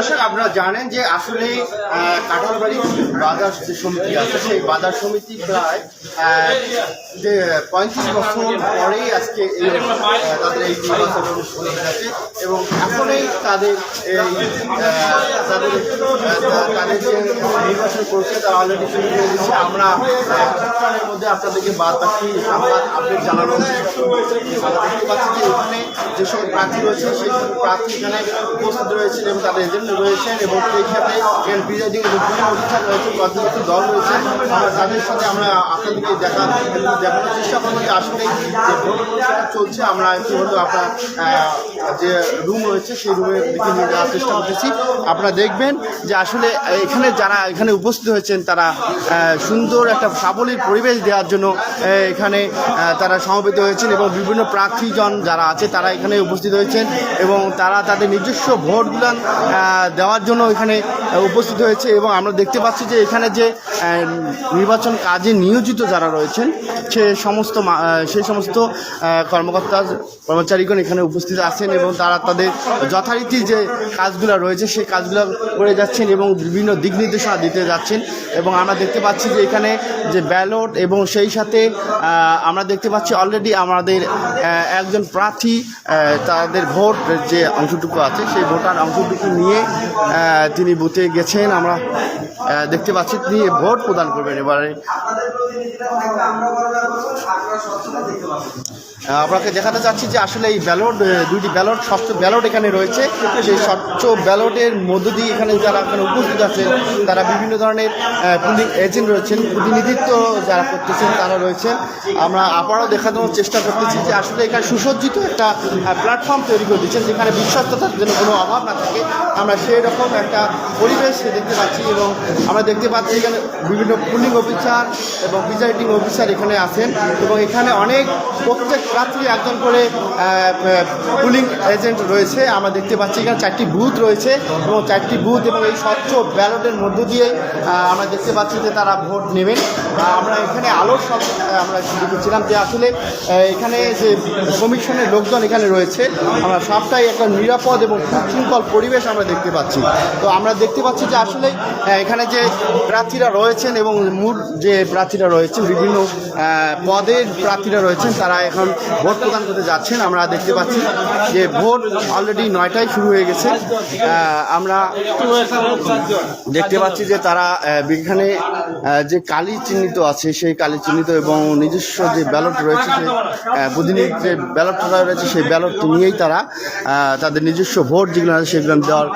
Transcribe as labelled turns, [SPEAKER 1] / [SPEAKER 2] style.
[SPEAKER 1] দর্শক আপনারা জানেন যে আসলে কাঁঠালবাড়ি বাজার যে সমিতি আছে সেই বাজার সমিতি প্রায় যে 35 বছর পরেই আজকে এই তাদের এই নির্বাচন অনুষ্ঠিত হয়েছে এবং এখনই তাদের এই তাদের যে নির্বাচন করছে তারা অলরেডি শুরু করে দিচ্ছে। আমরা কিছুক্ষণের মধ্যে আপনাদেরকে বাকি সংবাদ আপডেট জানানোর আমরা দেখতে পাচ্ছি যে এখানে যেসব প্রার্থী রয়েছে সেই সব প্রার্থী এখানে উপস্থিত রয়েছেন এবং তাদের এজেন্ট রয়েছেন এবং এইখানে প্রিজাইডিং এবং অফিসার রয়েছে, পর্যবেক্ষক দল রয়েছে। আমরা তাদের সাথে আমরা আপনাদেরকে দেখানোর চেষ্টা করবো যে আসলে যে ভোট চলছে। আমরা ইতিমধ্যে আপনার যে রুম রয়েছে সেই রুমের দিকে নিয়ে যাওয়ার চেষ্টা করতেছি। আপনারা দেখবেন যে আসলে এখানে যারা এখানে উপস্থিত হয়েছেন তারা সুন্দর একটা সাবলীল পরিবেশ দেওয়ার জন্য এখানে তারা সমবেত হয়েছেন এবং বিভিন্ন প্রার্থীজন যারা আছে তারা এখানে উপস্থিত হয়েছেন এবং তারা তাদের নিজস্ব ভোটগুলো দেওয়ার জন্য এখানে উপস্থিত হয়েছে এবং আমরা দেখতে পাচ্ছি যে এখানে যে নির্বাচন কাজে নিয়োজিত যারা রয়েছেন সেই সমস্ত কর্মকর্তা কর্মচারীগণ এখানে উপস্থিত আছেন এবং তারা তাদের যথারীতি যে কাজগুলো রয়েছে সেই কাজগুলো করে যাচ্ছেন এবং বিভিন্ন দিক নির্দেশনা দিতে যাচ্ছেন এবং আমরা দেখতে পাচ্ছি যে এখানে যে ব্যালট এবং সেই সাথে আমরা দেখতে পাচ্ছি অলরেডি আমাদের একজন প্রার্থী তাদের ভোট যে অংশটুকু আছে সেই ভোটার অংশটুকু নিয়ে তিনি বুথে গেছেন। আমরা দেখতে পাচ্ছি তিনি ভোট প্রদান করবেন। এবারে আপনাকে দেখাতে চাচ্ছি যে আসলে এই ব্যালট দুইটি ব্যালট স্বচ্ছ ব্যালট এখানে রয়েছে। সেই স্বচ্ছ ব্যালটের মধ্য দিয়ে এখানে যারা এখানে উপস্থিত আছেন তারা বিভিন্ন ধরনের পুলিং এজেন্ট রয়েছেন, প্রতিনিধিত্ব যারা করতেছেন তারা রয়েছেন। আমরা আবারও দেখানোর চেষ্টা করতেছি যে আসলে এখানে সুসজ্জিত একটা প্ল্যাটফর্ম তৈরি করে দিচ্ছেন যেখানে বিশ্বস্ততার জন্য কোনো অভাব না থাকে। আমরা সেই রকম একটা পরিবেশ দেখতে পাচ্ছি এবং আমরা দেখতে পাচ্ছি এখানে বিভিন্ন পুলিং অফিসার এবং প্রিজাইডিং অফিসার এখানে আছেন এবং এখানে অনেক প্রত্যেক প্রার্থী একজন করে পুলিং এজেন্ট রয়েছে। আমরা দেখতে পাচ্ছি এখানে 4টি বুথ রয়েছে এবং 4টি বুথ এবং এই স্বচ্ছ ব্যালটের মধ্য দিয়ে আমরা দেখতে পাচ্ছি যে তারা ভোট নেবেন। আমরা এখানে আলোর সব আমরা দেখেছিলাম যে আসলে এখানে যে কমিশনের লোকজন এখানে রয়েছে আমরা সবটাই একটা নিরাপদ এবং শৃঙ্খল পরিবেশ আমরা দেখতে পাচ্ছি। তো আমরা দেখতে পাচ্ছি যে আসলে এখানে যে প্রার্থীরা রয়েছেন এবং মূল যে প্রার্থীরা রয়েছেন বিভিন্ন পদের প্রার্থীরা রয়েছেন তারা এখন ভোট প্রদান করতে যাচ্ছেন। আমরা দেখতে পাচ্ছি যে ভোট অলরেডি 9টায় শুরু হয়ে গেছে। আমরা দেখতে পাচ্ছি যে তারা এখানে যে কালি চিহ্নিত আছে সেই কালি চিহ্নিত এবং নিজস্ব যে ব্যালট রয়েছে সেই প্রতিনিধি যে ব্যালট রয়েছে সেই ব্যালট নিয়েই তারা তাদের নিজস্ব ভোট যেগুলো আছে সেগুলো দেওয়ার